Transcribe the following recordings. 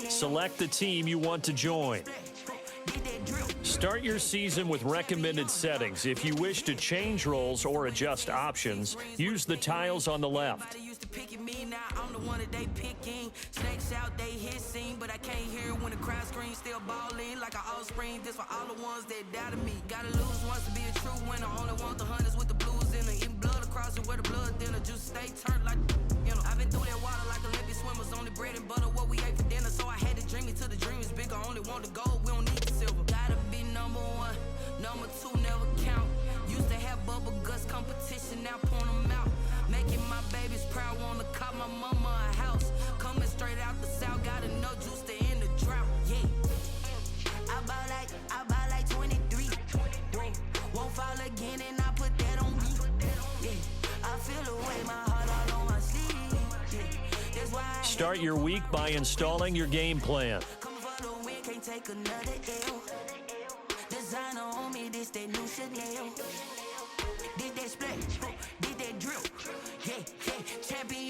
Select the team you want to join. Start your season with recommended settings. If you wish to change roles or adjust options, use the tiles on the left. Snakes out, they hissing, but I can't hear when the crowd screams. Still balling like an offspring. This for all the ones that doubted me. Gotta lose once to be a true winner. Only want the hunters with the blues in it. Even blood across it where the blood thinner. Just stay turned like, you know. I've been through that water like Olympic swimmers. Only bread and butter, what we ate for dinner. So I had to dream it till the dream is bigger. Only want the gold, we don't need the silver. Gotta be number one, number two never count. Used to have bubble guts competition, now point them out. Making my babies proud, wanna call my mama a house. Coming straight out the south, got enough juice to end the drought. Yeah, I bought like 23. Won't fall again, and I put that on me. Yeah, I feel away, my heart all on my sleeve. Yeah, that's why Start your week by installing your game plan. coming for the win, can't take another L. Designer on me, this that new Chanel. Did that split, did that drill. Yeah, champion,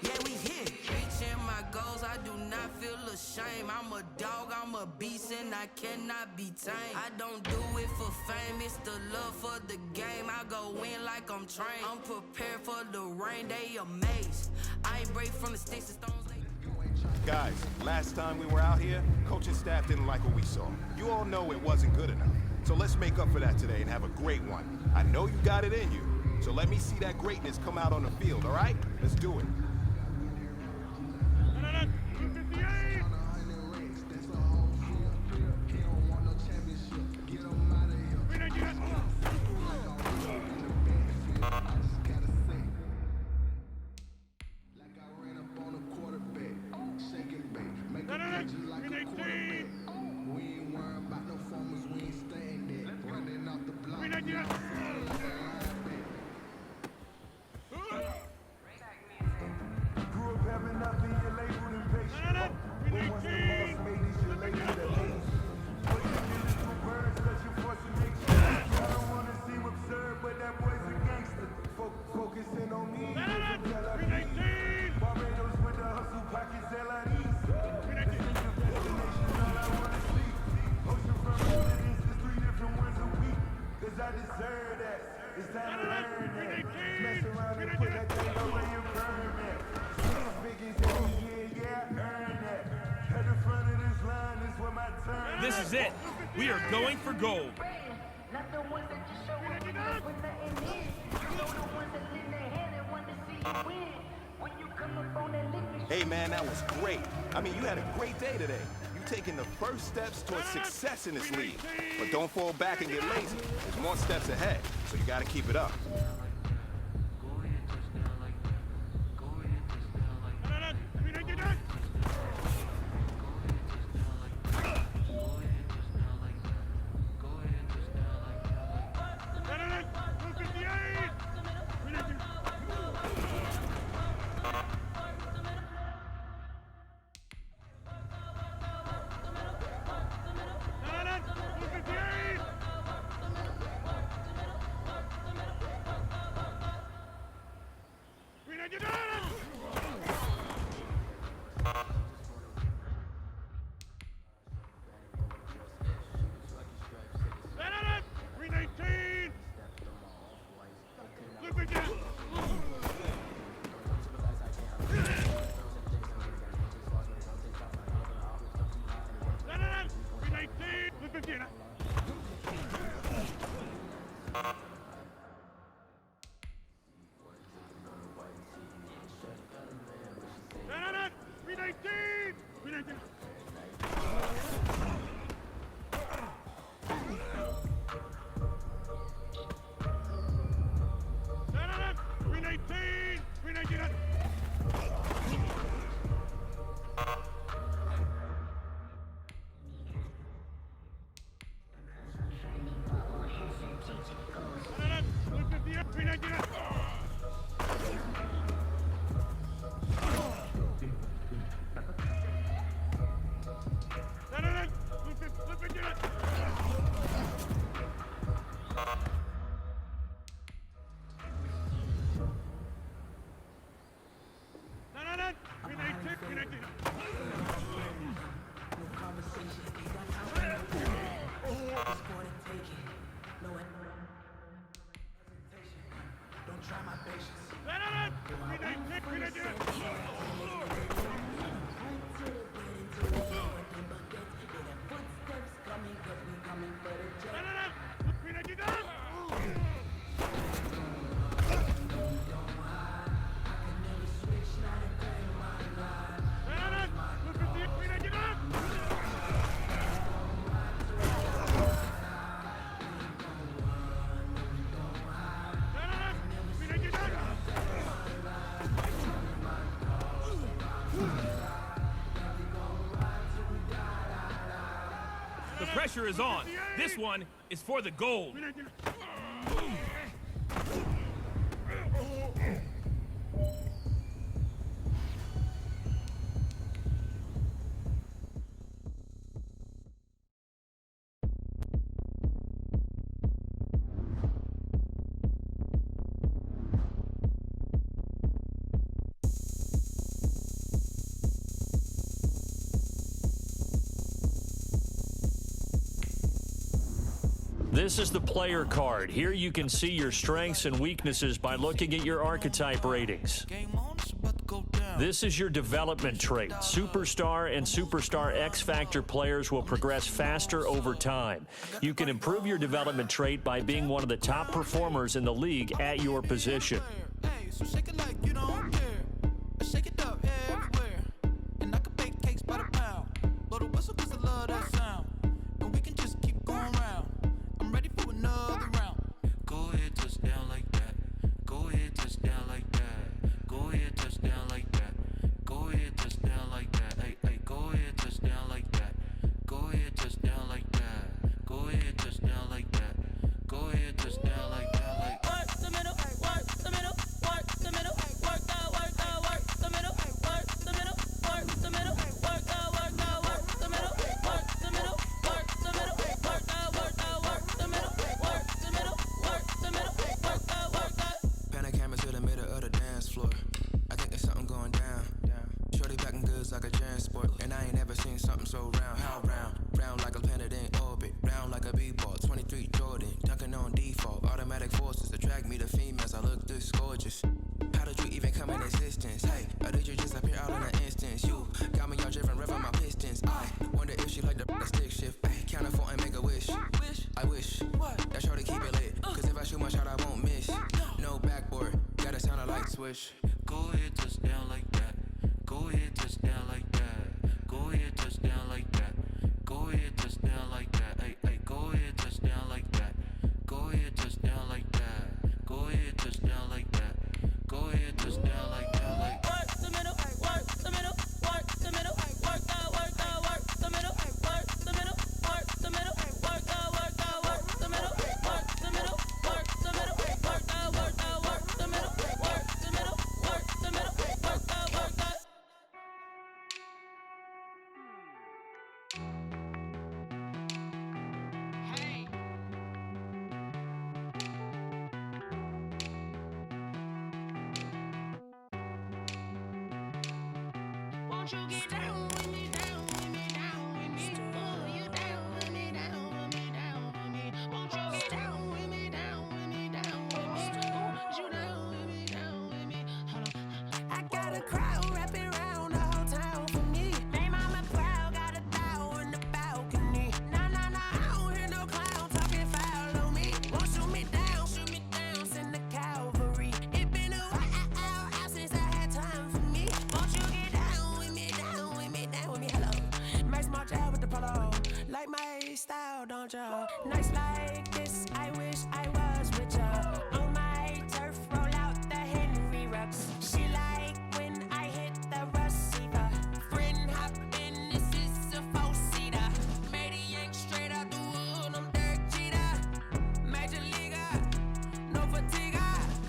yeah, we here. Reaching my goals, I do not feel ashamed. I'm a dog, I'm a beast, and I cannot be tamed. I don't do it for fame, it's the love for the game. I go in like I'm trained. I'm prepared for the rain, they amazed. I ain't break from the sticks and stones. Guys, last time we were out here, coaching staff didn't like what we saw. You all know it wasn't good enough. So let's make up for that today and have a great one. I know you got it in you. So let me see that greatness come out on the field, all right? Let's do it. This is it. We are going for gold. Hey, man, that was great. I mean, you had a great day today. You're taking the first steps towards success in this league. But don't fall back and get lazy. There's more steps ahead, so you got to keep it up. Pressure is on. This one is for the gold. This is the player card. Here you can see your strengths and weaknesses by looking at your archetype ratings. This is your development trait. Superstar and Superstar X Factor players will progress faster over time. You can improve your development trait by being one of the top performers in the league at your position. Hey, so shake it like you don't care. Shake it up everywhere. And I can bake cakes by the pound. Blow the whistle 'cause I love that sound. And we can just keep going round. I'm ready for another round. Go ahead, touch down like that. Go ahead, touch down like that. Go ahead, touch down like that. Go ahead, touch down like that. Hey, hey, go ahead, touch down like that. Go ahead, touch down like that. Go ahead, touch down like that. Go ahead, touch down like that. Like work the middle, work the middle, work the middle, work the middle, work the middle, work the middle, work the middle, work the middle, work the middle, work the middle, work the middle, work the middle, work the middle, work the. Pan a camera to the middle of the dance floor. I think there's something going down. Shorty packing goods like a transport, and I ain't never seen something so round. How round? Round like a planet in orbit, round like a b-ball. 23 Jordan, dunking on default. Automatic forces attract me to females. I look this gorgeous. How did you even come in existence? Hey, or did you just appear out in an instance? You got me all driven, revving my pistons. I wonder if she like the stick shift. Hey, count it 4 and make a wish. I wish that shorty keep it lit. 'Cause if I shoot my shot, I won't miss. No backboard, gotta sound a light switch. Go ahead, touch down like that. Go ahead, touch down like that. Go ahead, touch down like that. Go ahead, touch down like that. Hey, hey, go ahead, touch down like that. Go ahead, touch down like that. Go ahead, touch down like that. Go ahead, touch down like that. Like work the middle, work the middle, work the middle, work the middle, work the middle, work the middle, work the middle, work the middle, work the middle, work the middle, work the middle, work the middle, work the middle, work the middle, work the. Won't you get down with me, down with me, down with me? Oh, you down with me, down with me, down with me. Won't you get down with me, down with me, down with me? Oh, you down with me, down with me. Hold on. I got a crowd wrapping around the whole town for me. They mama crowd got a thou in the balcony. Nah, nah, nah, I don't hear no clown talking foul on me. Won't shoot me down, send the cavalry. It been a while since I had time for me. Won't you get down with me, down with me, down with me? Hello. Nice march out with the polo. Like my style, don't ya? Nice like this, I wish I was with ya. On my turf, roll out the Henry Rux. She like when I hit the receiver. Friend hop in, this is a four-seater. Made a yank straight out the wood, I'm Derek Jeter. Major leaguer, no fatigue.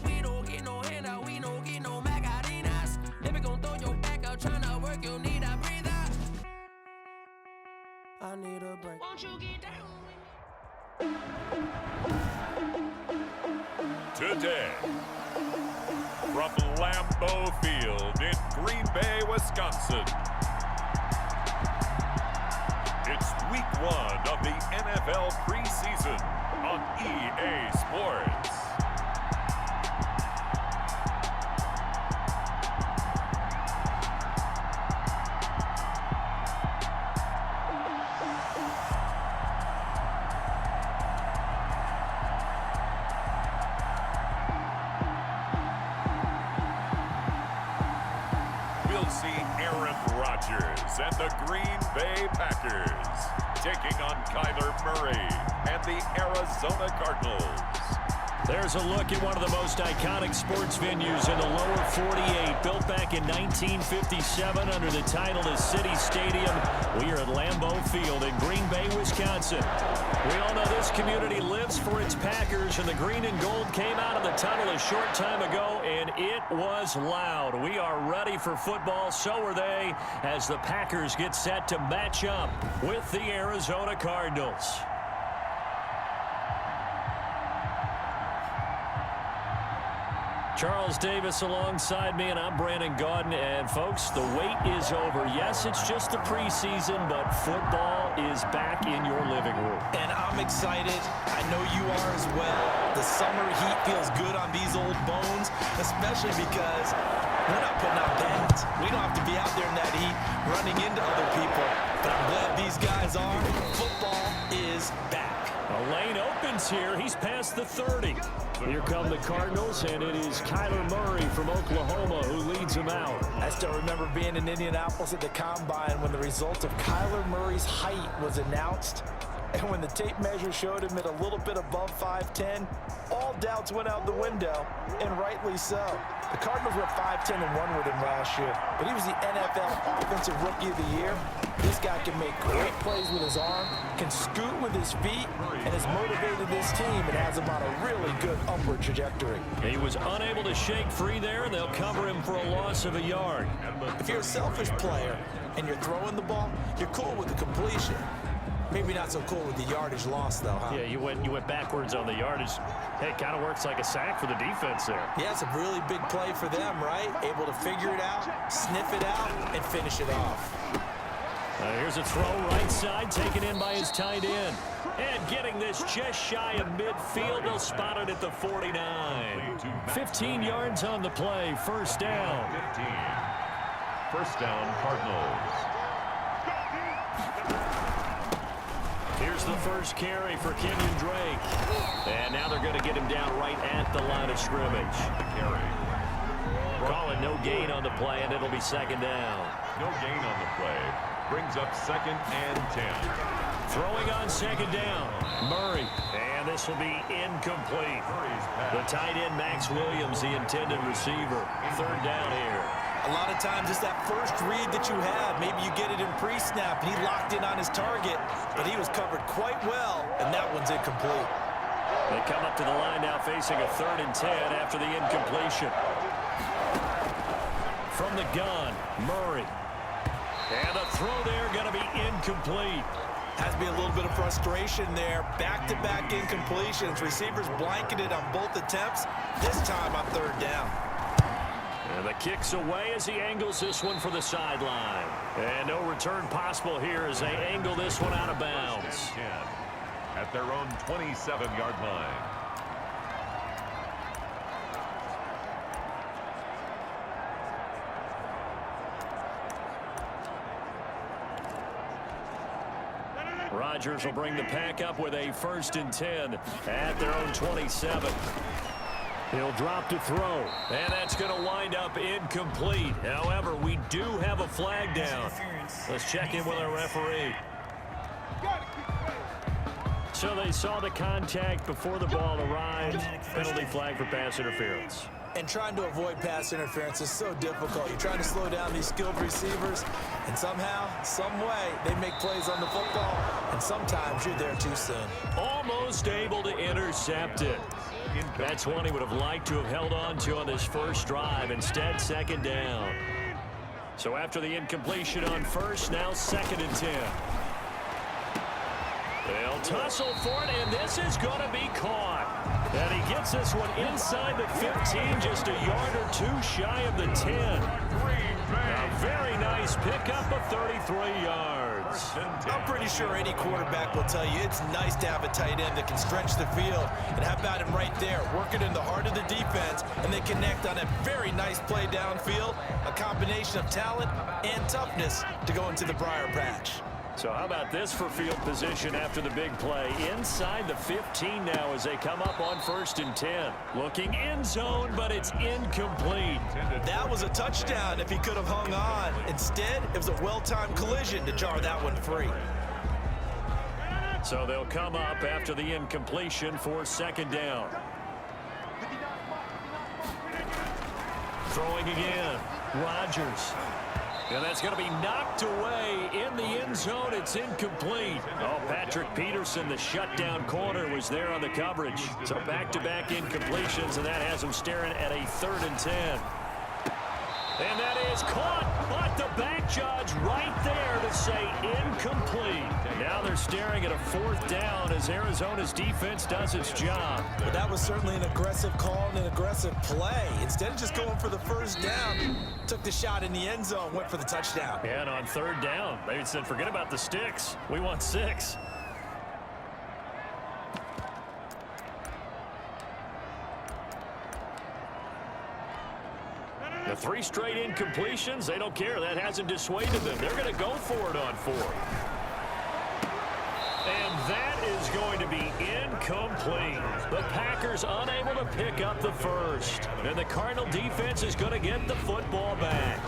We don't get no handout, we don't get no Macarinas. Never gon' throw your back out, tryna work, you need a breather. I need a break. Won't you get down with me? Today, from Lambeau Field in Green Bay, Wisconsin, it's week 1 of the NFL preseason on EA Sports. We'll see Aaron Rodgers and the Green Bay Packers taking on Kyler Murray and the Arizona Cardinals. There's a look at one of the most iconic sports venues in the lower 48. Built back in 1957 under the title of City Stadium. We are at Lambeau Field in Green Bay, Wisconsin. We all know this community lives for its Packers, and the green and gold came out of the tunnel a short time ago, and it was loud. We are ready for football, so are they, as the Packers get set to match up with the Arizona Cardinals. Charles Davis alongside me, and I'm Brandon Gaudin. And, folks, the wait is over. Yes, it's just the preseason, but football is back in your living room. And I'm excited. I know you are as well. The summer heat feels good on these old bones, especially because we're not putting on pads. We don't have to be out there in that heat running into other people. But I'm glad these guys are. Football is back. A lane opens here. He's past the 30. Here come the Cardinals, and it is Kyler Murray from Oklahoma who leads them out. I still remember being in Indianapolis at the Combine when the result of Kyler Murray's height was announced. And when the tape measure showed him at a little bit above 5'10", all doubts went out the window, and rightly so. The Cardinals were 5-10-1 with him last year, but he was the NFL Offensive Rookie of the Year. This guy can make great plays with his arm, can scoot with his feet, and has motivated this team and has him on a really good upward trajectory. He was unable to shake free there, and they'll cover him for a loss of a yard. If you're a selfish player and you're throwing the ball, you're cool with the completion. Maybe not so cool with the yardage loss, though, huh? Yeah, you went backwards on the yardage. Hey, it kind of works like a sack for the defense there. Yeah, it's a really big play for them, right? Able to figure it out, sniff it out, and finish it off. Here's a throw right side, taken in by his tight end. And getting this just shy of midfield, they'll spot it at the 49. 15 yards on the play, first down. 15. First down, Cardinals. Here's the first carry for Kenyon Drake. And now they're going to get him down right at the line of scrimmage. The carry. Call it no gain on the play, and it'll be second down. No gain on the play. Brings up 2nd and 10. Throwing on second down, Murray. And this will be incomplete. The tight end, Max Williams, the intended receiver. Third down here. A lot of times it's that first read that you have. Maybe you get it in pre-snap, and he locked in on his target, but he was covered quite well, and that one's incomplete. They come up to the line now facing a 3rd and 10 after the incompletion. From the gun, Murray. And the throw there going to be incomplete. Has to be a little bit of frustration there. Back-to-back incompletions. Receivers blanketed on both attempts, this time on 3rd down. And the kick's away as he angles this one for the sideline. And no return possible here as they angle this one out of bounds. 10 at their own 27-yard line. Rodgers will bring the pack up with a 1st and 10 at their own 27. He'll drop to throw, and that's going to wind up incomplete. However, we do have a flag down. Let's check in with our referee. So they saw the contact before the ball arrived. Penalty flag for pass interference. And trying to avoid pass interference is so difficult. You're trying to slow down these skilled receivers, and somehow, some way, they make plays on the football, and sometimes you're there too soon. Almost able to intercept it. That's one he would have liked to have held on to on this first drive. Instead, 2nd down. So after the incompletion on 1st, now 2nd and 10. They'll tussle for it, and this is going to be caught. And he gets this one inside the 15, just a yard or two shy of the 10. A very nice pickup of 33 yards. I'm pretty sure any quarterback will tell you it's nice to have a tight end that can stretch the field. And how about him right there, working in the heart of the defense, and they connect on a very nice play downfield, a combination of talent and toughness to go into the briar patch. So how about this for field position after the big play? Inside the 15 now as they come up on 1st and 10. Looking end zone, but it's incomplete. That was a touchdown if he could have hung on. Instead, it was a well-timed collision to jar that one free. So they'll come up after the incompletion for 2nd down. Throwing again. Rodgers. And that's going to be knocked away in the end zone. It's incomplete. Oh, Patrick Peterson, the shutdown corner, was there on the coverage. So back-to-back incompletions, and that has him staring at a 3rd and 10. And that is caught, but the back judge right there to say incomplete. Now they're staring at a 4th down as Arizona's defense does its job. But that was certainly an aggressive call and an aggressive play. Instead of just going for the 1st down, took the shot in the end zone, went for the touchdown. And on 3rd down, they said, forget about the sticks. We want 6. The 3 straight incompletions, they don't care. That hasn't dissuaded them. They're going to go for it on 4th. And that is going to be incomplete. The Packers unable to pick up the 1st. And the Cardinal defense is going to get the football back.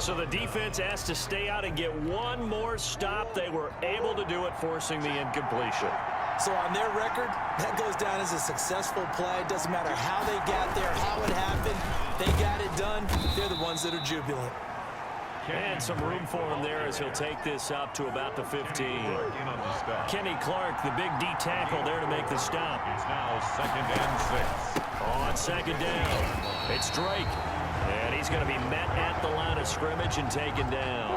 So the defense has to stay out and get one more stop. They were able to do it, forcing the incompletion. So on their record, that goes down as a successful play. It doesn't matter how they got there, how it happened. They got it done. They're the ones that are jubilant. And some room for him there as he'll take this up to about the 15. Kenny Clark, the big D tackle there to make the stop. It's now 2nd and 6. On 2nd down, it's Drake. And he's going to be met at the line of scrimmage and taken down.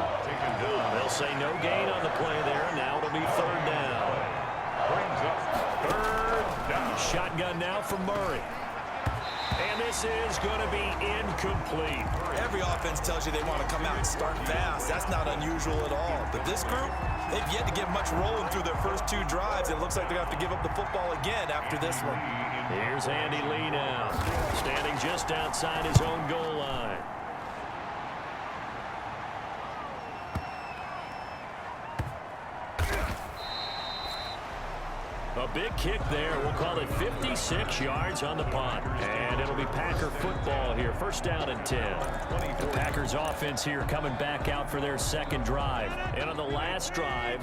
They'll say no gain on the play there. Now it'll be 3rd down. Brings up 3rd down. Shotgun now for Murray. And this is going to be incomplete. Every offense tells you they want to come out and start fast. That's not unusual at all. But this group, they've yet to get much rolling through their first 2 drives. It looks like they're going to have to give up the football again after this one. Here's Andy Lee now, standing just outside his own goal line. A big kick there. We'll call it 56 yards on the punt. And it'll be Packer football here. 1st down and 10. The Packers offense here coming back out for their 2nd drive. And on the last drive,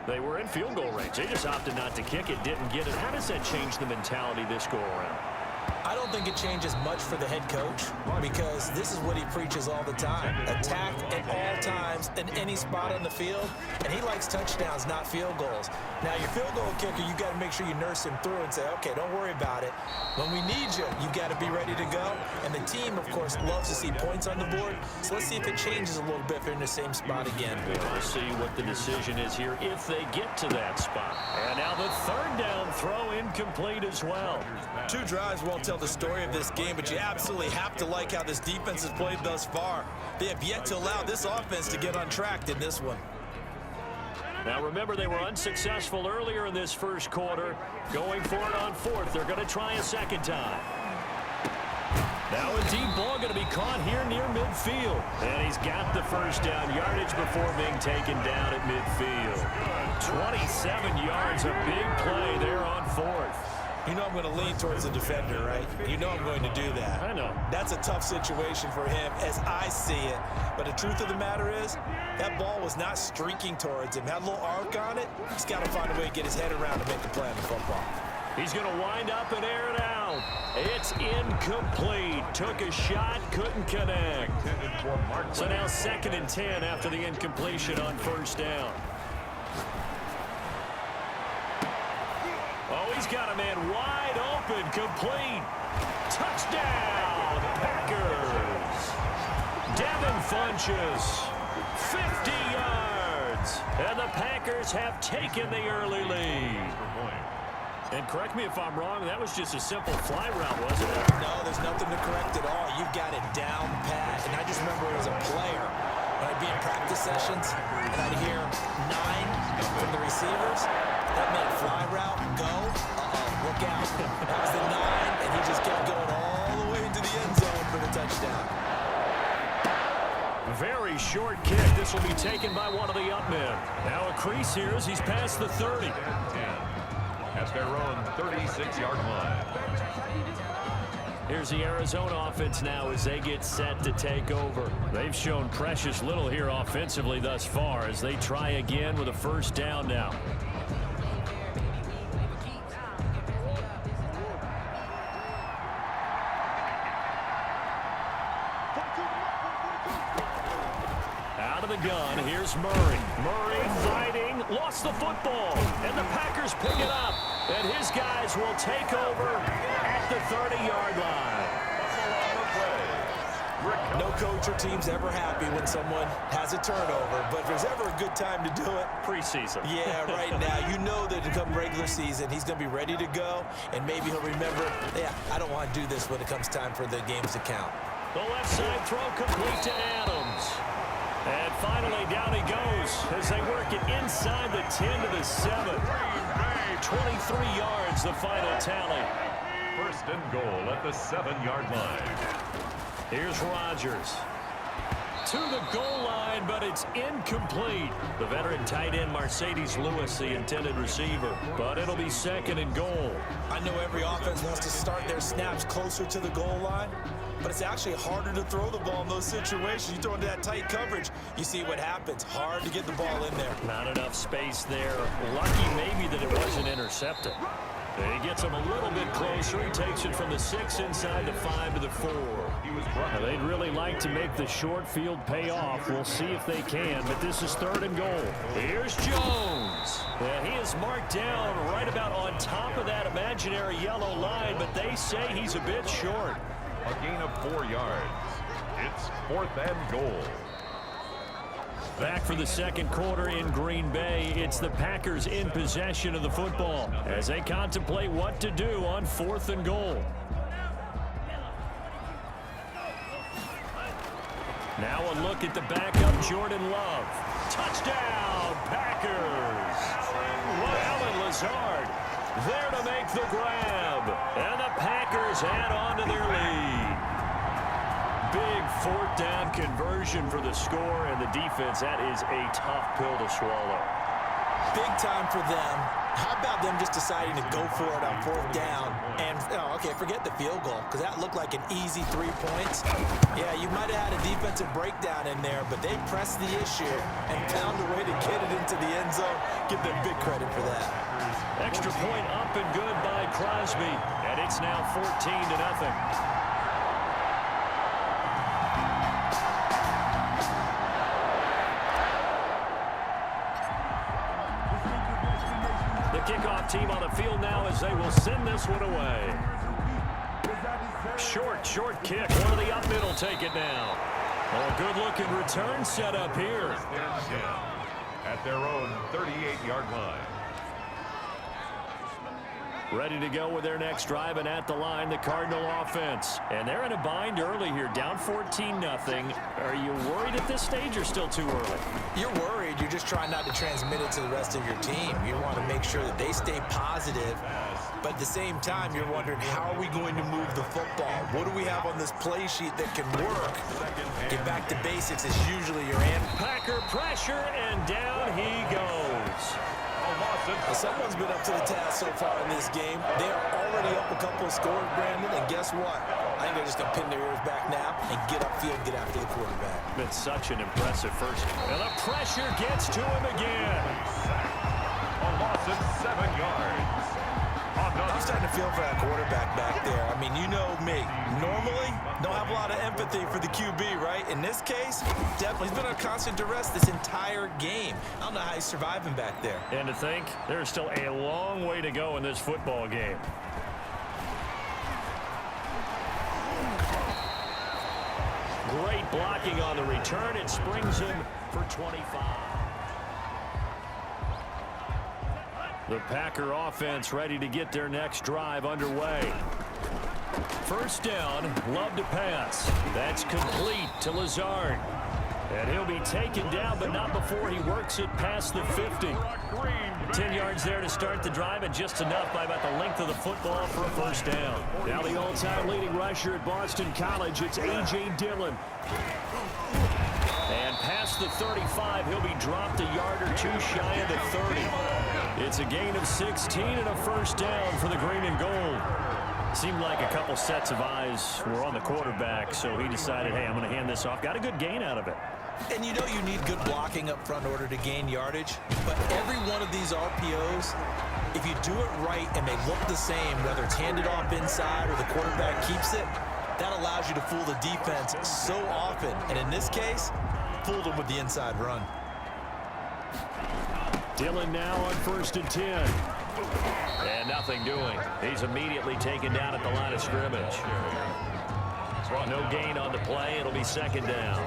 they were in field goal range. They just opted not to kick it, didn't get it. How does that change the mentality this go around? I don't think it changes much for the head coach because this is what he preaches all the time. Attack at all times in any spot on the field, and he likes touchdowns, not field goals. Now, your field goal kicker, you got to make sure you nurse him through and say, okay, don't worry about it. When we need you, you got to be ready to go. And the team, of course, loves to see points on the board. So let's see if it changes a little bit if they're in the same spot again. We'll see what the decision is here if they get to that spot. And now the 3rd down throw incomplete as well. 2 drives won't tell the story of this game, but you absolutely have to like how this defense has played thus far. They have yet to allow this offense to get untracked in this one. Now remember, they were unsuccessful earlier in this 1st quarter. Going for it on 4th. They're going to try a 2nd time. Now a deep ball going to be caught here near midfield. And he's got the 1st down yardage before being taken down at midfield. 27 yards, a big play there on 4th. You know I'm going to lean towards the defender, right? You know I'm going to do that. I know. That's a tough situation for him as I see it. But the truth of the matter is, that ball was not streaking towards him. Had a little arc on it. He's got to find a way to get his head around and make the play on the football. He's going to wind up and air it out. It's incomplete. Took a shot, couldn't connect. So now 2nd and 10 after the incompletion on 1st down. Oh, he's got a man wide open, complete. Touchdown, Packers. Devin Funchess, 50 yards. And the Packers have taken the early lead. And correct me if I'm wrong, that was just a simple fly route, wasn't it? No, there's nothing to correct at all. You've got it down pat. And I just remember as a player, when I'd be in practice sessions, and I'd hear 9 from the receivers. That meant fly route, go, look out. That was the 9, and he just kept going all the way into the end zone for the touchdown. Very short kick. This will be taken by one of the up men. Now a crease here as he's past the 30. At their own 36-yard line. Here's the Arizona offense now as they get set to take over. They've shown precious little here offensively thus far as they try again with a 1st down now. gun. Here's Murray. Murray fighting, lost the football, and the Packers pick it up. And his guys will take over at the 30-yard line. No coach or team's ever happy when someone has a turnover, but if there's ever a good time to do it, preseason. Yeah, right now. You know that come regular season, he's going to be ready to go, and maybe he'll remember, yeah, I don't want to do this when it comes time for the games to count. The left side throw complete to Adams. And finally, down he goes as they work it inside the 10 to the 7. 23 yards, the final tally. First and goal at the 7-yard line. Here's Rodgers. To the goal line, but it's incomplete. The veteran tight end Mercedes Lewis, the intended receiver. But it'll be second and goal. I know every offense wants to start their snaps closer to the goal line, but it's actually harder to throw the ball in those situations. You throw into that tight coverage, you see what happens. Hard to get the ball in there. Not enough space there. Lucky maybe that it wasn't intercepted. He gets him a little bit closer. He takes it from the 6 inside the 5 to the 4. Now, they'd really like to make the short field pay off. We'll see if they can, but this is third and goal. Here's Jones. He is marked down right about on top of that imaginary yellow line, but they say he's a bit short. A gain of 4 yards. It's fourth and goal. Back for the second quarter in Green Bay. It's the Packers in possession of the football as they contemplate what to do on fourth and goal. Now a look at the backup, Jordan Love. Touchdown, Packers. Allen Lazard there to make the grab. And the Packers add on to their lead. Big fourth down conversion for the score, and the defense, that is a tough pill to swallow. Big time for them. How about them just deciding to go for it on fourth down? And, okay, forget the field goal, because that looked like an easy 3 points. Yeah, you might have had a defensive breakdown in there, but they pressed the issue and found a way to get it into the end zone. Give them big credit for that. Extra point up and good by Crosby, and it's now 14-0. Kickoff team on the field now as they will send this one away. Short kick. One of the up middle take it now. Oh, a good-looking return set up here. At their own 38-yard line. Ready to go with their next drive, and at the line, the Cardinal offense. And they're in a bind early here, down 14-0. Are you worried at this stage or still too early? You're worried. You're just trying not to transmit it to the rest of your team. You want to make sure that they stay positive, but at the same time, you're wondering, how are we going to move the football? What do we have on this play sheet that can work? Get back to basics is usually your answer. Packer pressure, and down he goes. Someone's been up to the task so far in this game. They are already up a couple of scores, Brandon, and guess what? I think they're just going to pin their ears back now and get upfield, get after the quarterback. Been such an impressive first. And the pressure gets to him again. A loss of 7 yards. I'm starting to feel for that quarterback back there. I mean, you know me. Normally, don't have a lot of empathy for the QB, right? In this case, definitely. He's been on constant duress this entire game. I don't know how he's surviving back there. And to think, there's still a long way to go in this football game. Great blocking on the return. It springs him for 25. The Packer offense ready to get their next drive underway. First down, Love to pass. That's complete to Lazard. And he'll be taken down, but not before he works it past the 50. 10 yards there to start the drive, and just enough by about the length of the football for a first down. Now the all-time leading rusher at Boston College, it's A.J. Dillon. And past the 35, he'll be dropped a yard or two shy of the 30. It's a gain of 16 and a first down for the green and gold. Seemed like a couple sets of eyes were on the quarterback, so he decided, hey, I'm going to hand this off. Got a good gain out of it. And you know you need good blocking up front in order to gain yardage. But every one of these RPOs, if you do it right and they look the same, whether it's handed off inside or the quarterback keeps it, that allows you to fool the defense so often. And in this case, fooled him with the inside run. Dillon now on 1st and 10. And nothing doing. He's immediately taken down at the line of scrimmage. No gain on the play. It'll be 2nd down.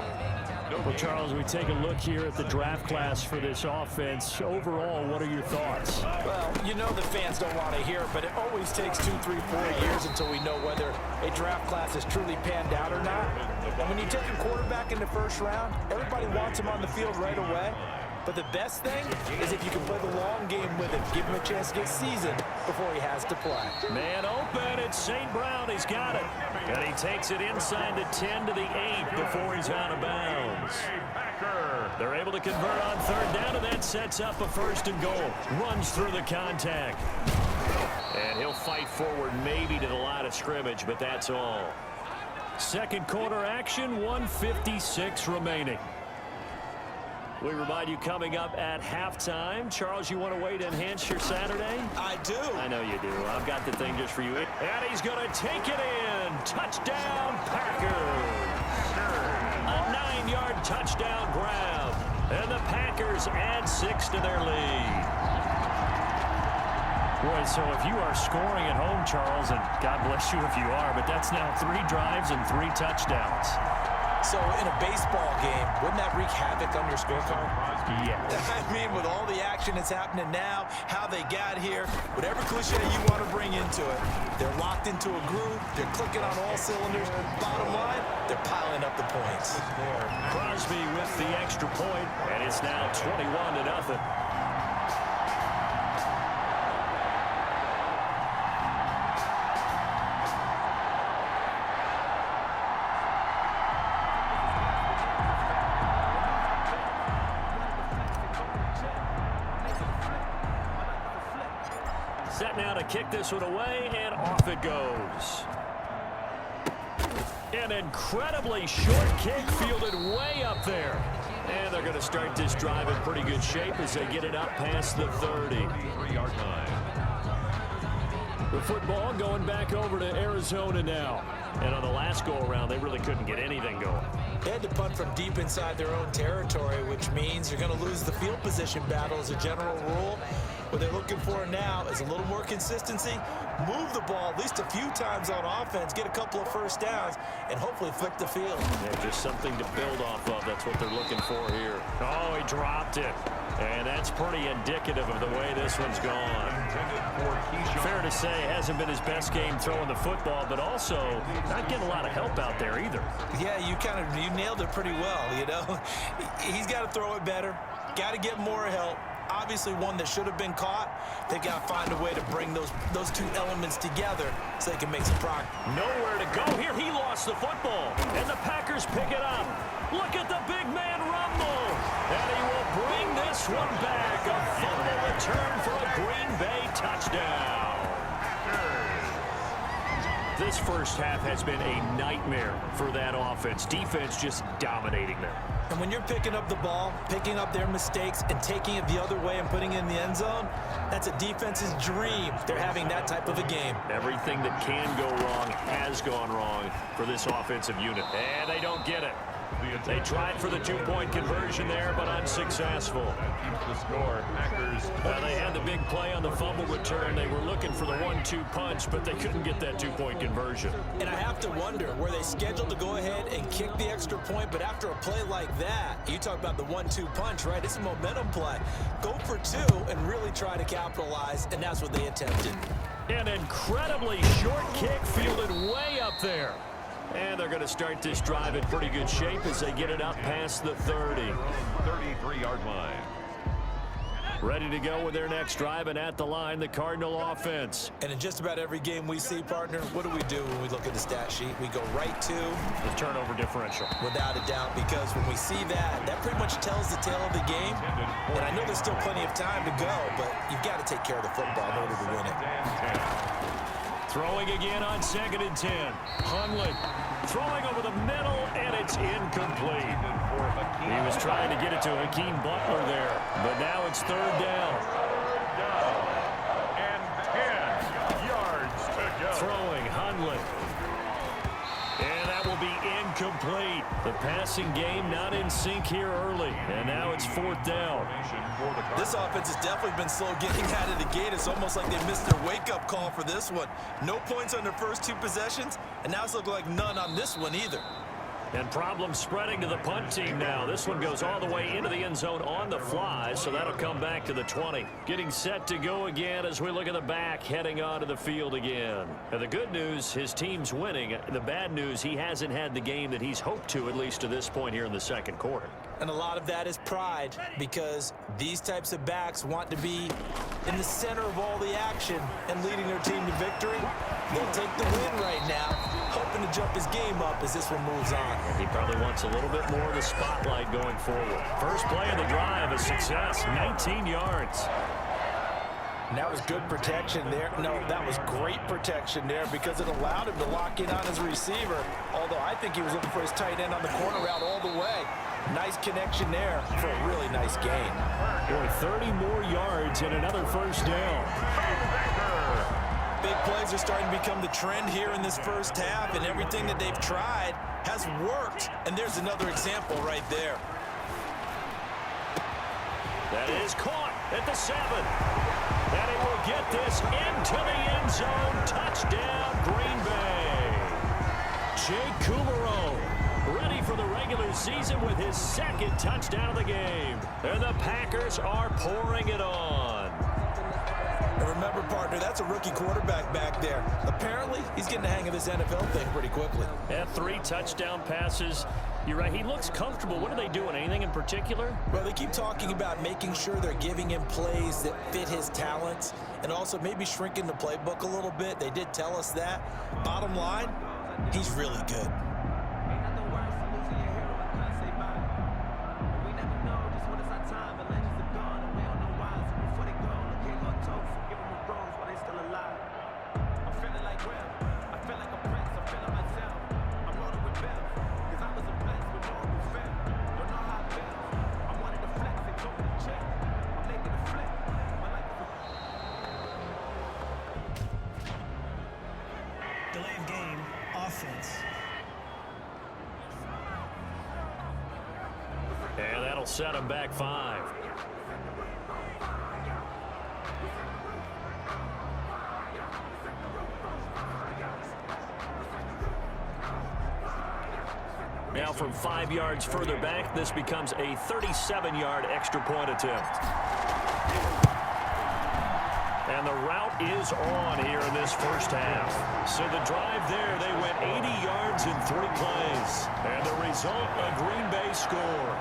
Well, Charles, we take a look here at the draft class for this offense. Overall, what are your thoughts? Well, you know the fans don't want to hear it, but it always takes 2, 3, 4 years until we know whether a draft class is truly panned out or not. And when you take a quarterback in the 1st round, everybody wants him on the field right away. But the best thing is if you can play the long game with him, give him a chance to get seasoned before he has to play. Man open, it's St. Brown. He's got it. And he takes it inside the 10 to the 8 before he's out of bounds. They're able to convert on 3rd down, and that sets up a 1st and goal. Runs through the contact. And he'll fight forward maybe to the line of scrimmage, but that's all. 2nd quarter action, 1:56 remaining. We remind you coming up at halftime. Charles, you want a way to enhance your Saturday? I do. I know you do. I've got the thing just for you. And he's going to take it in. Touchdown, Packers. A 9-yard touchdown grab. And the Packers add 6 to their lead. Boy, so if you are scoring at home, Charles, and God bless you if you are, but that's now 3 drives and 3 touchdowns. So in a baseball game, wouldn't that wreak havoc on your scorecard? Yeah. I mean, with all the action that's happening now, how they got here, whatever cliche you want to bring into it, they're locked into a groove, they're clicking on all cylinders. Bottom line, they're piling up the points. Crosby with the extra point, and it's now 21-0. Set now to kick this one away, and off it goes. An incredibly short kick fielded way up there. And they're going to start this drive in pretty good shape as they get it up past the 30-yard line. The football going back over to Arizona now. And on the last go-around, they really couldn't get anything going. They had to punt from deep inside their own territory, which means you're going to lose the field position battle as a general rule. What they're looking for now is a little more consistency, move the ball at least a few times on offense, get a couple of 1st downs, and hopefully flip the field. Yeah, just something to build off of. That's what they're looking for here. Oh, he dropped it. And that's pretty indicative of the way this one's gone. Fair to say, hasn't been his best game throwing the football, but also not getting a lot of help out there either. Yeah, you nailed it pretty well, you know. He's got to throw it better, got to get more help. Obviously one that should have been caught. They've got to find a way to bring those 2 elements together so they can make some progress. Nowhere to go here. He lost the football, and the Packers pick it up. Look at the big man rumble, and he will bring this one back. A fumble return for a Green Bay touchdown. This first half has been a nightmare for that offense. Defense just dominating them. And when you're picking up the ball, picking up their mistakes, and taking it the other way and putting it in the end zone, that's a defense's dream. They're having that type of a game. Everything that can go wrong has gone wrong for this offensive unit. And they don't get it. They tried for the 2-point conversion there, but unsuccessful. Well, they had the big play on the fumble return. They were looking for the 1-2 punch, but they couldn't get that 2-point conversion. And I have to wonder, were they scheduled to go ahead and kick the extra point, but after a play like that, you talk about the 1-2 punch, right? It's a momentum play. Go for 2 and really try to capitalize, and that's what they attempted. An incredibly short kick fielded way up there. And they're going to start this drive in pretty good shape as they get it up past the 33-yard line. Ready to go with their next drive, and at the line, the Cardinal offense. And in just about every game we see, partner, what do we do when we look at the stat sheet? We go right to the turnover differential. Without a doubt, because when we see that, that pretty much tells the tale of the game. And I know there's still plenty of time to go, but you've got to take care of the football in order to win it. Throwing again on 2nd and 10. Hundley throwing over the middle, and it's incomplete. He was trying to get it to Hakeem Butler there, but now it's 3rd down. And 10 yards to go. Throwing Hundley. And that will be incomplete. The passing game not in sync here early, and now it's 4th down. This offense has definitely been slow getting out of the gate. It's almost like they missed their wake-up call for this one. No points on their first 2 possessions, and now it's looking like none on this one either. And problems spreading to the punt team now. This one goes all the way into the end zone on the fly, so that'll come back to the 20. Getting set to go again as we look at the back, heading onto the field again. And the good news, his team's winning. The bad news, he hasn't had the game that he's hoped to, at least to this point here in the second quarter. And a lot of that is pride, because these types of backs want to be in the center of all the action and leading their team to victory. They'll take the win right now, hoping to jump his game up as this one moves on. He probably wants a little bit more of the spotlight going forward. First play of the drive, a success, 19 yards. And that was good protection there. No, that was great protection there because it allowed him to lock in on his receiver, although I think he was looking for his tight end on the corner route all the way. Nice connection there for a really nice gain. Boy, 30 more yards and another first down. Big plays are starting to become the trend here in this first half, and everything that they've tried has worked. And there's another example right there. That is caught at the 7. And it will get this into the end zone. Touchdown, Green Bay. Jake Kumaro ready for the regular season with his 2nd touchdown of the game. And the Packers are pouring it on. And remember, partner, that's a rookie quarterback back there. Apparently, he's getting the hang of this NFL thing pretty quickly. Had 3 touchdown passes. You're right, he looks comfortable. What are they doing? Anything in particular? Well, they keep talking about making sure they're giving him plays that fit his talents and also maybe shrinking the playbook a little bit. They did tell us that. Bottom line, he's really good. Delay of game, offense. And that'll set him back 5. Now from 5 yards further back, this becomes a 37-yard extra point attempt. And the route is on here in this first half. So the drive there, they went 80 yards in 3 plays. And the result, a Green Bay score.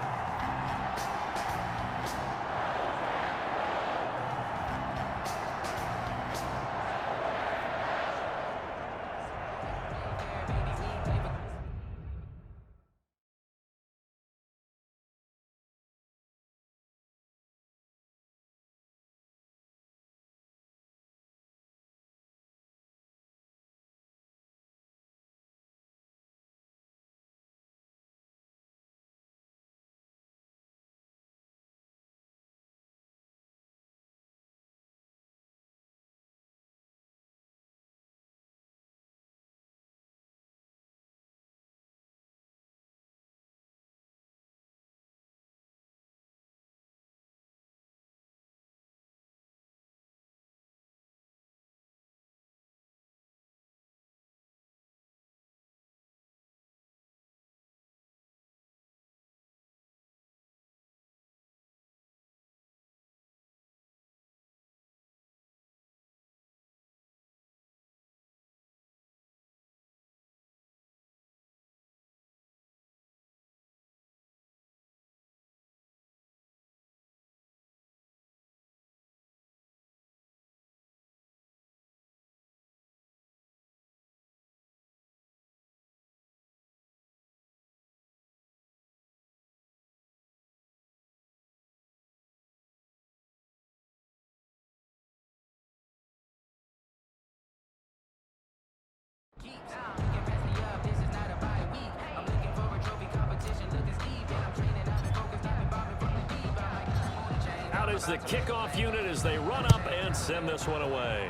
Out is the kickoff unit as they run up and send this one away.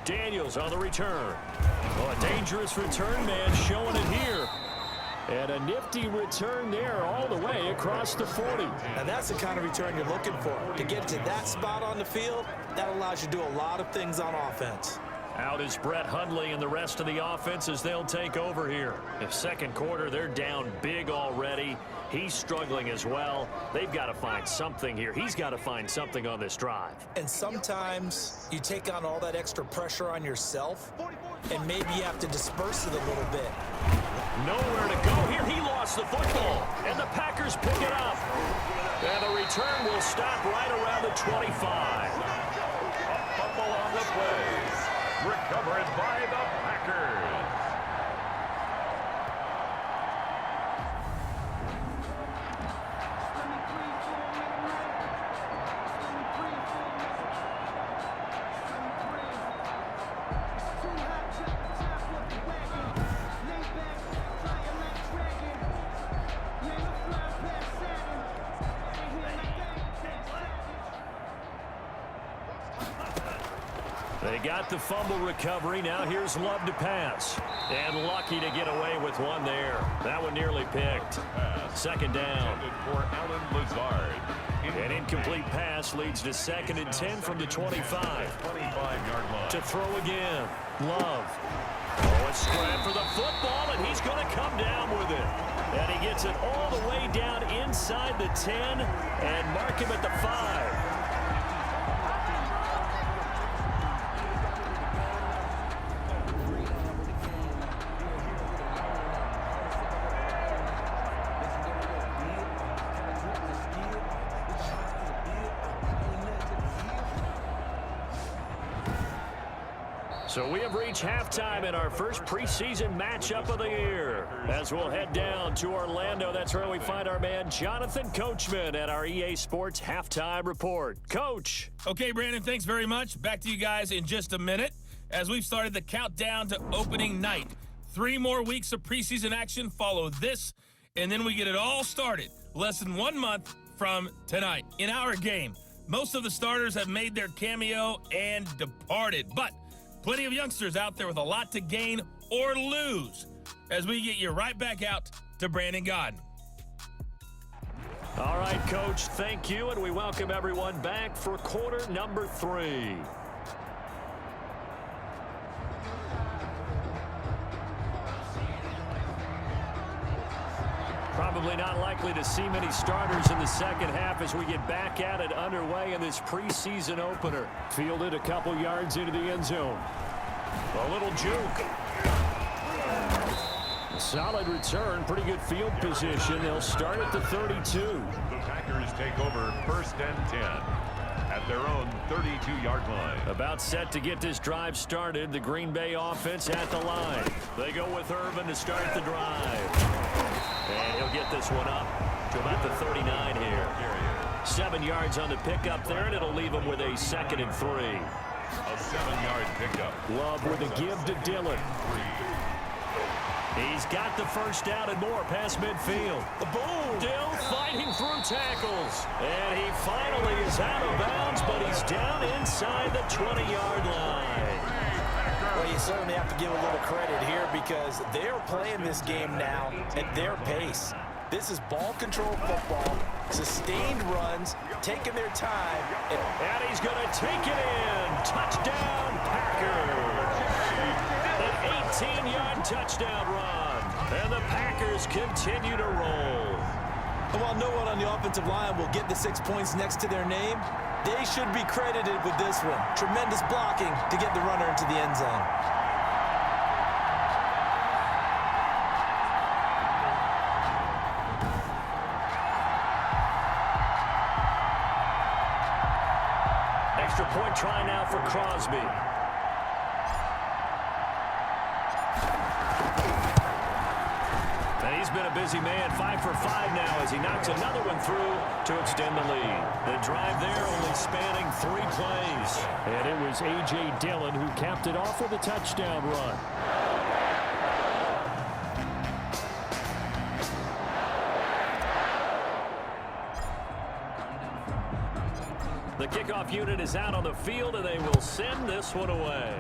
Daniels on the return. Oh, a dangerous return man showing it here. And a nifty return there all the way across the 40. And that's the kind of return you're looking for. To get to that spot on the field, that allows you to do a lot of things on offense. Out is Brett Hundley and the rest of the offense as they'll take over here. In second quarter, they're down big already. He's struggling as well. They've got to find something here. He's got to find something on this drive. And sometimes you take on all that extra pressure on yourself, and maybe you have to disperse it a little bit. Nowhere to go here. He lost the football, and the Packers pick it up. And the return will stop right around the 25. A fumble on the play. Recovered by the Packers. They got the fumble recovery. Now here's Love to pass. And lucky to get away with one there. That one nearly picked. Second down. For Alan Lazard. An incomplete pass leads to 2nd and 10 from the 25. 25-yard line. To throw again. Love. Oh, a scrap for the football, and he's going to come down with it. And he gets it all the way down inside the 10 and mark him at the 5. So we have reached halftime in our first preseason matchup of the year. As we'll head down to Orlando, that's where we find our man Jonathan Coachman at our EA Sports Halftime Report. Coach. Okay, Brandon, thanks very much. Back to you guys in just a minute as we've started the countdown to opening night. 3 more weeks of preseason action follow this, and then we get it all started less than 1 month from tonight. In our game, most of the starters have made their cameo and departed, but plenty of youngsters out there with a lot to gain or lose as we get you right back out to Brandon Gaudin. All right, Coach, thank you, and we welcome everyone back for quarter number 3. Probably not likely to see many starters in the second half as we get back at it underway in this preseason opener. Fielded a couple yards into the end zone. A little juke. A solid return, pretty good field position. They'll start at the 32. The Packers take over 1st and 10 at their own 32-yard line. About set to get this drive started. The Green Bay offense at the line. They go with Irvin to start the drive. And he'll get this one up to about the 39 here. 7 yards on the pickup there, and it'll leave him with a 2nd and 3. A 7-yard pickup. Love with a give to Dillon. He's got the first down and more past midfield. The boom! Still fighting through tackles. And he finally is out of bounds, but he's down inside the 20-yard line. Well, you certainly have to give a little credit here because they're playing this game now at their pace. This is ball control football, sustained runs, taking their time. And he's going to take it in. Touchdown, Packers. An 18-yard touchdown run. And the Packers continue to roll. And while no one on the offensive line will get the 6 points next to their name, they should be credited with this one. Tremendous blocking to get the runner into the end zone. Extra point try now for Crosby. And he's been a busy man, 5 for 5 now as he knocks another one through to extend the lead. The drive there only spanning 3 plays. And it was A.J. Dillon who capped it off with a touchdown run. The kickoff unit unit is out on the field, and they will send this one away.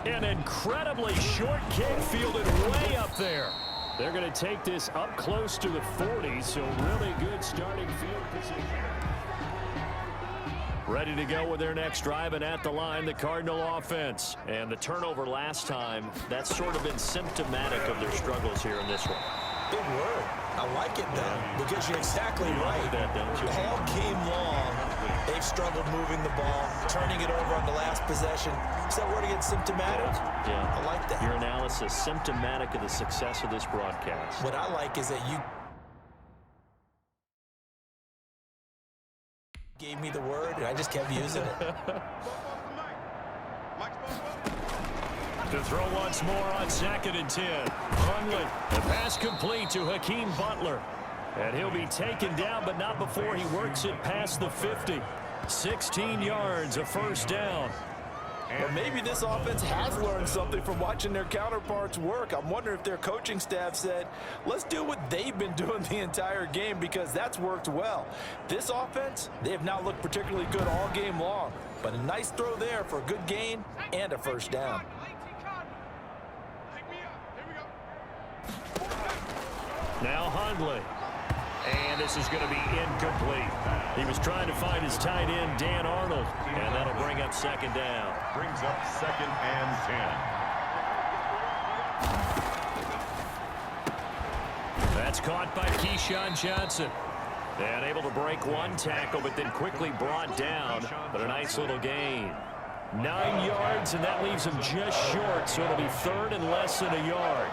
An incredibly short kick fielded way up there. They're going to take this up close to the 40, so really good starting field position. Ready to go with their next drive, and at the line, the Cardinal offense. And the turnover last time, that's sort of been symptomatic of their struggles here in this one. Big word. I like it, though, because you're exactly right. That, don't you? All game long, they've struggled moving the ball, turning it over on the last possession. Is that word again, symptomatic? Yeah. I like that. Your analysis, symptomatic of the success of this broadcast. What I like is that you gave me the word, and I just kept using it. To throw once more on 2nd and 10. Hundley, the pass complete to Hakeem Butler. And he'll be taken down, but not before he works it past the 50. 16 yards, a first down. Well, maybe this offense has learned something from watching their counterparts work. I'm wondering if their coaching staff said, let's do what they've been doing the entire game, because that's worked well. This offense, they have not looked particularly good all game long, but a nice throw there for a good gain and a first down. Now Hundley. And this is going to be incomplete. He was trying to find his tight end, Dan Arnold, and that'll bring up 2nd down. Brings up 2nd and 10. That's caught by Keyshawn Johnson. And able to break one tackle, but then quickly brought down. But a nice little gain. 9 yards, and that leaves him just short, so it'll be 3rd and less than a yard.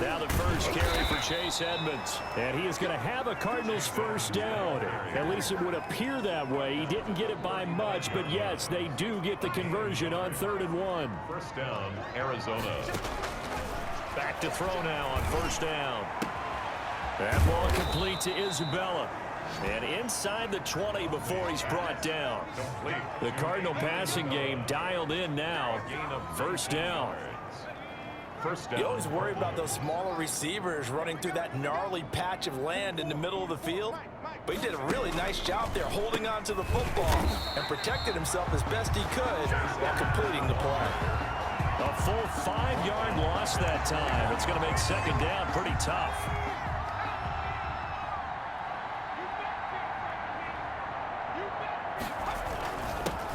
Now the first carry for Chase Edmonds. And he is going to have a Cardinals first down. At least it would appear that way. He didn't get it by much, but yes, they do get the conversion on 3rd and 1. First down, Arizona. Back to throw now on 1st down. That ball complete to Isabella. And inside the 20 before he's brought down. The Cardinal passing game dialed in now. 1st down. You always worry about those smaller receivers running through that gnarly patch of land in the middle of the field. But he did a really nice job there holding on to the football and protected himself as best he could while completing the play. A full 5-yard loss that time. It's going to make 2nd down pretty tough.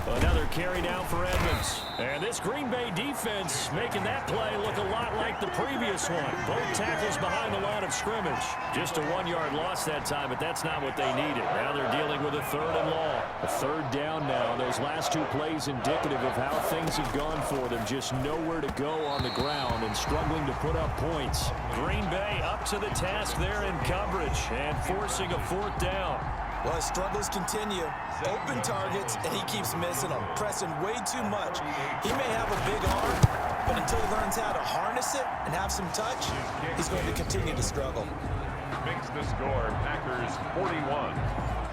Another carry down for Edmonds. And this Green Bay defense making that play look a lot like the previous one. Both tackles behind the line of scrimmage. Just a 1-yard loss that time, but that's not what they needed. Now they're dealing with a 3rd and long. A 3rd down now. Those last 2 plays indicative of how things have gone for them. Just nowhere to go on the ground and struggling to put up points. Green Bay up to the task there in coverage and forcing a 4th down. Well, his struggles continue. Open targets, and he keeps missing them, pressing way too much. He may have a big arm, but until he learns how to harness it and have some touch, he's going to continue to struggle. Makes the score, Packers 41.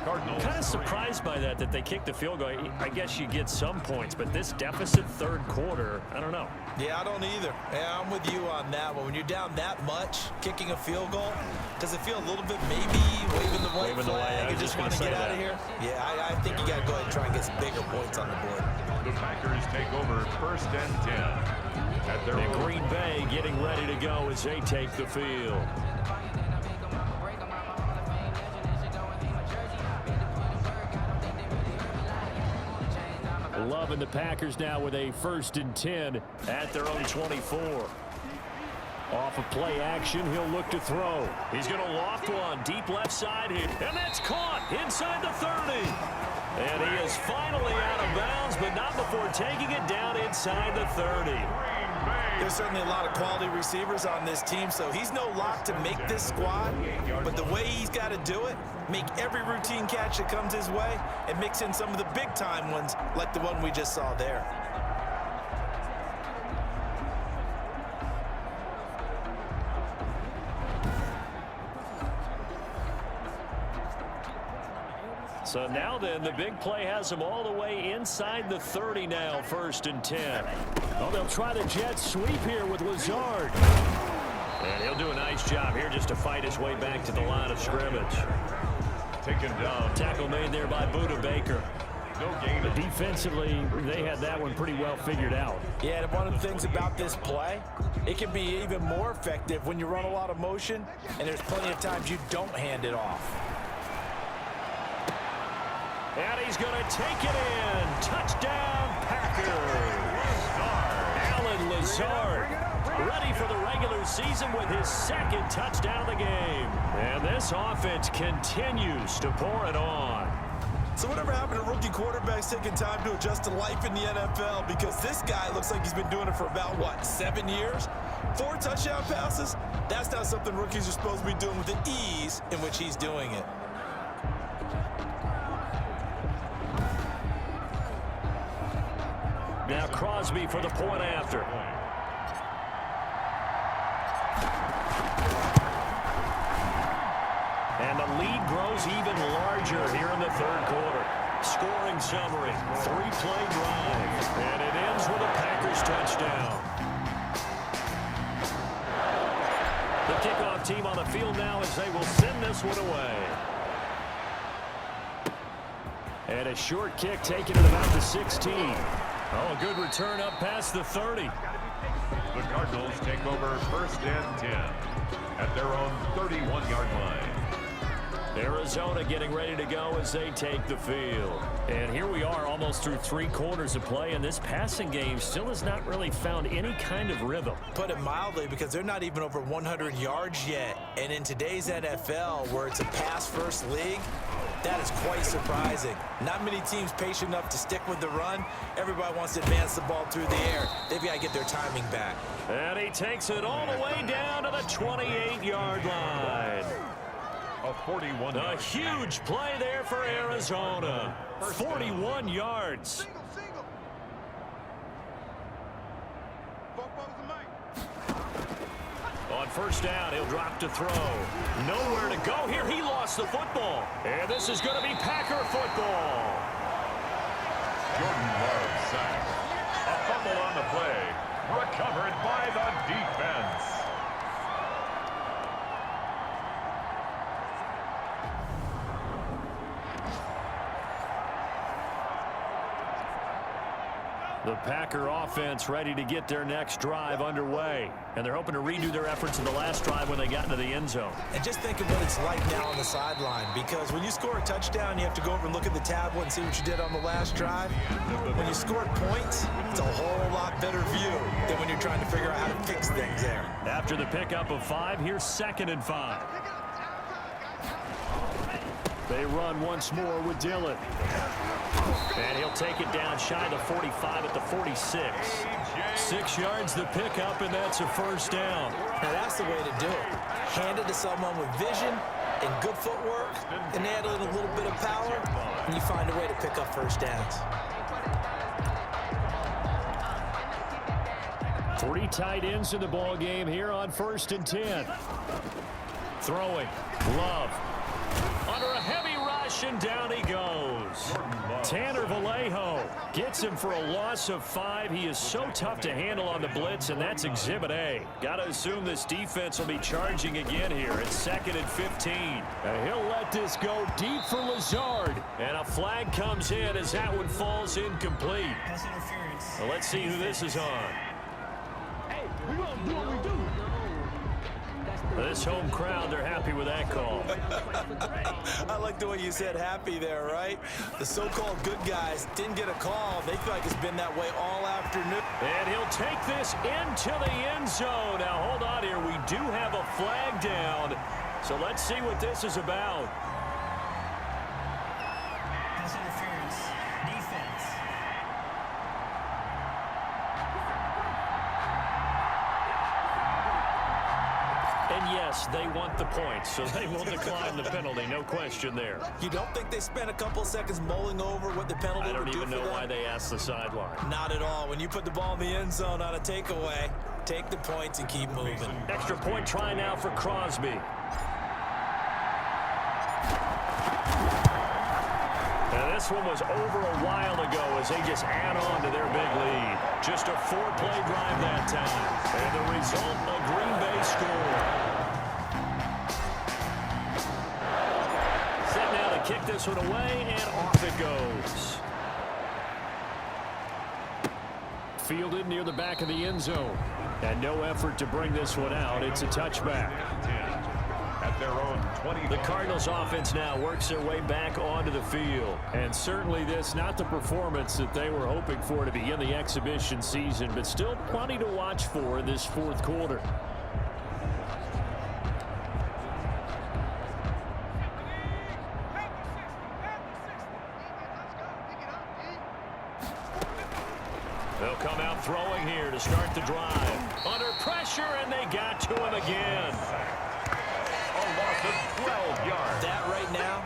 Cardinals. Kind of surprised by that they kicked the field goal. I guess you get some points, but this deficit 3rd quarter, I don't know. Yeah, I don't either. Yeah, I'm with you on that one. When you're down that much, kicking a field goal, does it feel a little bit maybe waving the white flag and just want to get out of here? Yeah, I think you got to go ahead and try and get some bigger points on the board. The Packers take over 1st and 10. At their and Green Bay getting ready to go as they take the field. Loving the Packers now with a 1st and 10 at their own 24. Off of play action, he'll look to throw. He's going to loft one deep left side here, and that's caught inside the 30. And he is finally out of bounds, but not before taking it down inside the 30. There's certainly a lot of quality receivers on this team, so he's no lock to make this squad. But the way he's got to do it, make every routine catch that comes his way, and mix in some of the big-time ones like the one we just saw there. So now then, the big play has them all the way inside the 30 now, 1st and 10. Oh, they'll try the jet sweep here with Lazard. And he'll do a nice job here just to fight his way back to the line of scrimmage. Taken down. Tackle made there by Buda Baker. No gain. Defensively, they had that one pretty well figured out. Yeah, and one of the things about this play, it can be even more effective when you run a lot of motion, and there's plenty of times you don't hand it off. And he's going to take it in. Touchdown, Packers. Alan Lazard ready for the regular season with his second touchdown of the game. And this offense continues to pour it on. So whatever happened to rookie quarterbacks taking time to adjust to life in the NFL? Because this guy looks like he's been doing it for about, what, 7 years? 4 touchdown passes? That's not something rookies are supposed to be doing with the ease in which he's doing it. Now Crosby for the point after. And the lead grows even larger here in the third quarter. Scoring summary, 3-play drive. And it ends with a Packers touchdown. The kickoff team on the field now as they will send this one away. And a short kick taken at about the 16. Oh, a good return up past the 30. The Cardinals take over 1st and 10 at their own 31-yard line. Arizona getting ready to go as they take the field. And here we are almost through 3 quarters of play, and this passing game still has not really found any kind of rhythm. Put it mildly, because they're not even over 100 yards yet. And in today's NFL, where it's a pass-first league, that is quite surprising. Not many teams patient enough to stick with the run. Everybody wants to advance the ball through the air. They've got to get their timing back. And he takes it all the way down to the 28-yard line. A huge play there for Arizona. 41 yards. On 1st down, he'll drop to throw. Nowhere to go here. He lost the football. And this is going to be Packer football. Jordan Love sacked. A fumble on the play. Recovered by the defense. The Packer offense ready to get their next drive underway. And they're hoping to redo their efforts in the last drive when they got into the end zone. And just think of what it's like now on the sideline, because when you score a touchdown, you have to go over and look at the tablet and see what you did on the last drive. When you scored points, it's a whole lot better view than when you're trying to figure out how to fix things there. After the pickup of 5, here's 2nd and 5. They run once more with Dillon. And he'll take it down shy of the 45 at the 46. 6 yards the pickup, and that's a 1st down. Now that's the way to do it. Hand it to someone with vision and good footwork, and add in a little bit of power, and you find a way to pick up 1st downs. 3 tight ends in the ball game here on 1st and 10. Throwing. Love. Under a heavy rush, and down he goes. Tanner Vallejo gets him for a loss of 5. He is so tough to handle on the blitz, and that's Exhibit A. Got to assume this defense will be charging again here. It's 2nd and 15. And he'll let this go deep for Lazard. And a flag comes in as that one falls incomplete. Pass interference. Well, let's see who this is on. Hey, we gonna do what we do. This home crowd, they're happy with that call. I like the way you said happy there, right? The so-called good guys didn't get a call. They feel like it's been that way all afternoon. And he'll take this into the end zone. Now, hold on here. We do have a flag down. So let's see what this is about. Pass interference. Defense. And yes, they want the points, so they will decline the penalty. No question there. You don't think they spent a couple seconds mulling over what the penalty I would don't do even for know them? why they asked the sideline. Not at all. When you put the ball in the end zone on a takeaway, take the points and keep moving. Extra point try now for Crosby. And this one was over a while ago as they just add on to their big lead. Just a 4-play drive that time. And the result, a Green Bay score. Set now to kick this one away, and off it goes. Fielded near the back of the end zone. And no effort to bring this one out. It's a touchback. At their own 20. The Cardinals offense now works their way back onto the field. And certainly this, not the performance that they were hoping for to begin the exhibition season, but still plenty to watch for in this fourth quarter. They'll come out throwing here to start the drive. Under pressure, and they got to him again. A loss of 12 yards. That right now,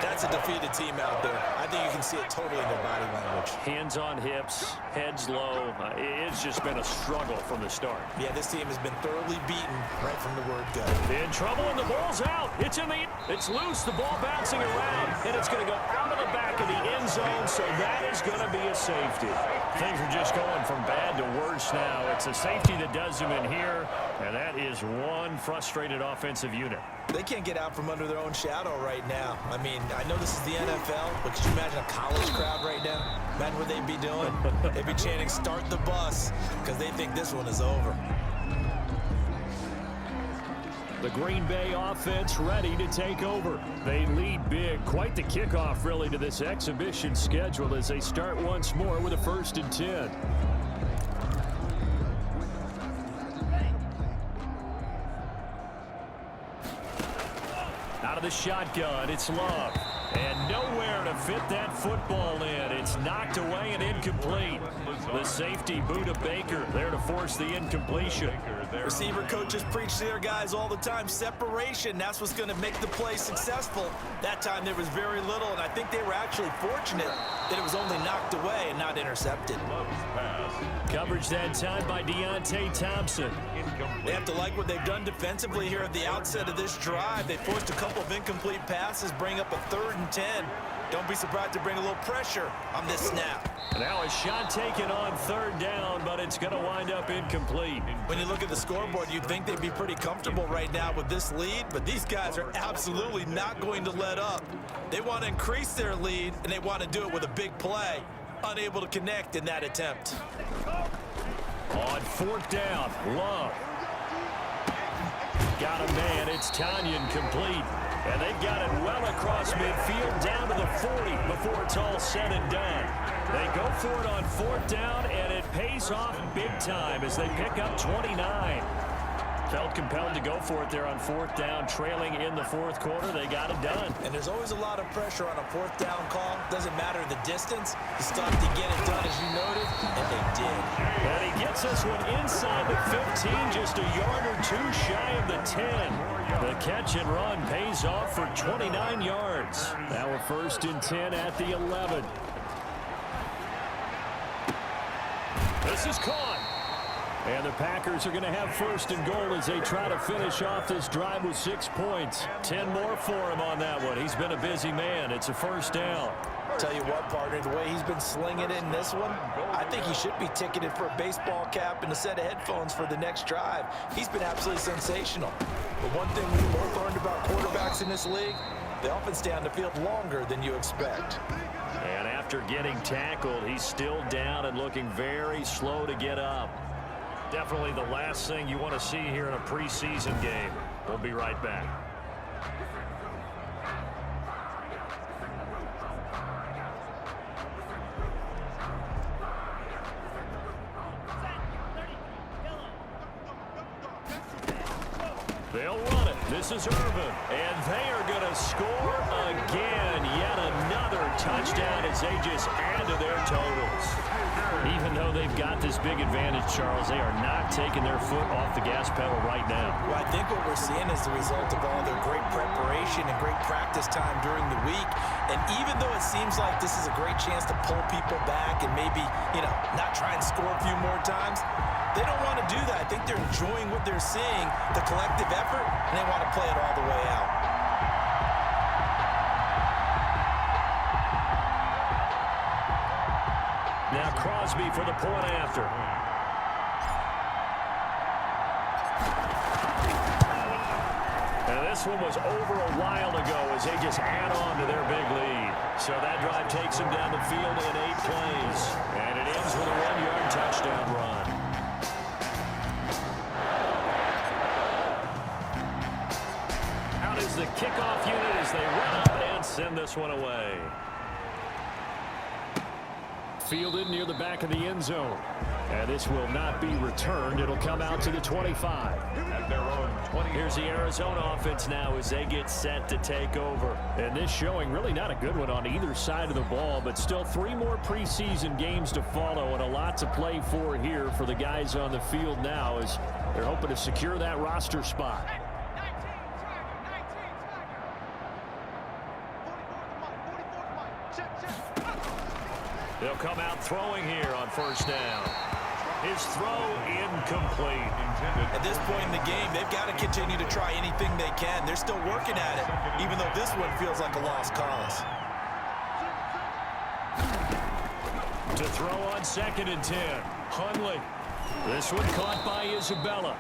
that's a defeated team out there. I think you can see it totally in their body language. Hands on hips, heads low. It's just been a struggle from the start. Yeah, this team has been thoroughly beaten right from the word go. In trouble, and the ball's out. It's loose. The ball bouncing around, and it's going to go out of the back of the end zone, so that is going to be a safety. Things are just going from bad to worse now. It's a safety that does him in here, and that is one frustrated offensive unit. They can't get out from under their own shadow right now. I mean, I know this is the NFL, but could you imagine a college crowd right now? Imagine what they'd be doing. They'd be chanting, "Start the bus," because they think this one is over. The Green Bay offense ready to take over. They lead big. Quite the kickoff, really, to this exhibition schedule as they start once more with a 1st and 10. Out of the shotgun, it's Love. And nowhere to fit that football in. It's knocked away and incomplete. The safety, Buda Baker, there to force the incompletion. Receiver coaches preach to their guys all the time. Separation, that's what's going to make the play successful. That time there was very little, and I think they were actually fortunate that it was only knocked away and not intercepted. Coverage that time by Deontay Thompson. They have to like what they've done defensively here at the outset of this drive. They forced a couple of incomplete passes, bring up a 3rd and 10. Don't be surprised to bring a little pressure on this snap. Now a shot taken on 3rd down, but it's going to wind up incomplete. When you look at the scoreboard, you'd think they'd be pretty comfortable right now with this lead, but these guys are absolutely not going to let up. They want to increase their lead, and they want to do it with a big play. Unable to connect in that attempt. On 4th down, Love. Got a man, it's Tanyan complete. And they've got it well across midfield down to the 40 before it's all said and done. They go for it on 4th down, and it pays off big time as they pick up 29. Felt compelled to go for it there on 4th down, trailing in the 4th quarter. They got it done. And there's always a lot of pressure on a 4th down call. Doesn't matter the distance. You stop to get it done, as you noted, and they did. And he gets this one inside the 15, just a yard or two shy of the 10. The catch and run pays off for 29 yards. Now a 1st and 10 at the 11. This is caught. And the Packers are going to have 1st and goal as they try to finish off this drive with 6 points. 10 more for him on that one. He's been a busy man. It's a 1st down. Tell you what, partner, the way he's been slinging it in this one, I think he should be ticketed for a baseball cap and a set of headphones for the next drive. He's been absolutely sensational. But one thing we both learned about quarterbacks in this league, they often stay on the field longer than you expect. And after getting tackled, he's still down and looking very slow to get up. Definitely the last thing you want to see here in a preseason game. We'll be right back. They'll run it. This is Irvin. And they are going to score again. Yet another touchdown as they just add to their totals. Even though they've got this big advantage, Charles, they are not taking their foot off the gas pedal right now. Well, I think what we're seeing is the result of all their great preparation and great practice time during the week. And even though it seems like this is a great chance to pull people back and maybe, not try and score a few more times, they don't want to do that. I think they're enjoying what they're seeing, the collective effort, and they want to play it all the way out. Now Crosby for the point after. And this one was over a while ago as they just add on to their big lead. So that drive takes them down the field in 8 plays. And it ends with a 1-yard touchdown run. Out is the kickoff unit as they run up and send this one away. Fielded near the back of the end zone. And this will not be returned. It'll come out to the 25. At their own 20. Here's the Arizona offense now as they get set to take over. And this showing really not a good one on either side of the ball, but still 3 more preseason games to follow and a lot to play for here for the guys on the field now as they're hoping to secure that roster spot. They'll come out throwing here on first down. His throw incomplete. At this point in the game, they've got to continue to try anything they can. They're still working at it, even though this one feels like a lost cause. To throw on 2nd and 10. Hundley. This one caught by Isabella.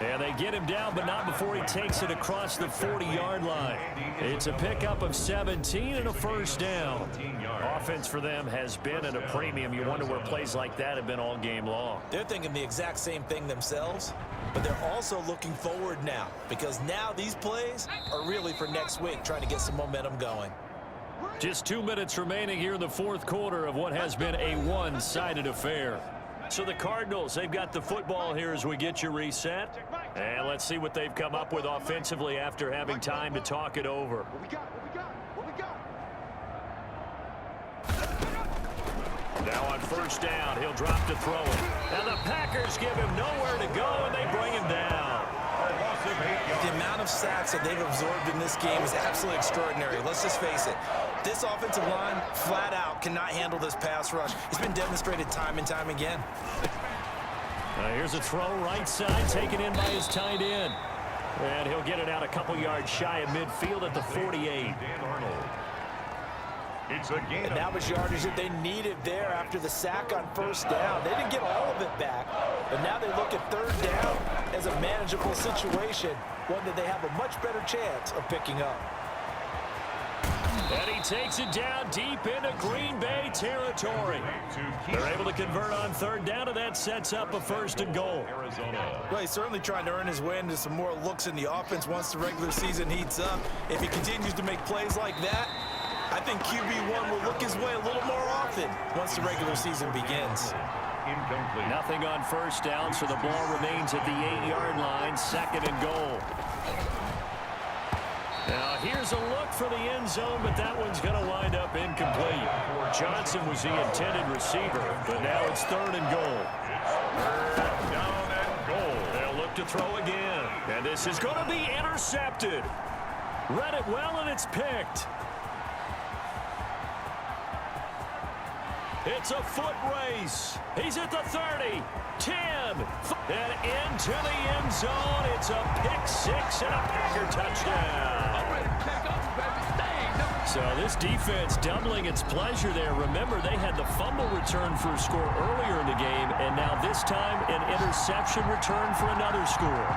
And they get him down, but not before he takes it across the 40-yard line. It's a pickup of 17 and a first down. Offense for them has been at a premium. You wonder where plays like that have been all game long. They're thinking the exact same thing themselves, but they're also looking forward now because now these plays are really for next week, trying to get some momentum going. Just 2 minutes remaining here in the 4th quarter of what has been a one-sided affair. So the Cardinals, they've got the football here as we get you reset. And let's see what they've come up with offensively after having time to talk it over. Now on first down, he'll drop to throw it. And the Packers give him nowhere to go, and they bring him down. The amount of sacks that they've absorbed in this game is absolutely extraordinary. Let's just face it. This offensive line, flat out, cannot handle this pass rush. It's been demonstrated time and time again. Here's a throw right side, taken in by his tight end. And he'll get it out a couple yards shy of midfield at the 48. It's a gain. And that was yardage that they needed there after the sack on first down. They didn't get all of it back, but now they look at 3rd down as a manageable situation, one that they have a much better chance of picking up. And he takes it down deep into Green Bay territory. They're able to convert on 3rd down, and that sets up a 1st and goal. Well, he's certainly trying to earn his way into some more looks in the offense once the regular season heats up. If he continues to make plays like that, I think QB1 will look his way a little more often once the regular season begins. Incomplete. Nothing on first down, so the ball remains at the 8-yard line, 2nd and goal. Now here's a look for the end zone, but that one's going to wind up incomplete. Johnson was the intended receiver, but now it's 3rd and goal. Third down and goal. They'll look to throw again, and this is going to be intercepted. Read it well, and it's picked. It's a foot race. He's at the 30, 10, and into the end zone. It's a pick 6 and a Packer touchdown. So this defense doubling its pleasure there. Remember, they had the fumble return for a score earlier in the game, and now this time an interception return for another score.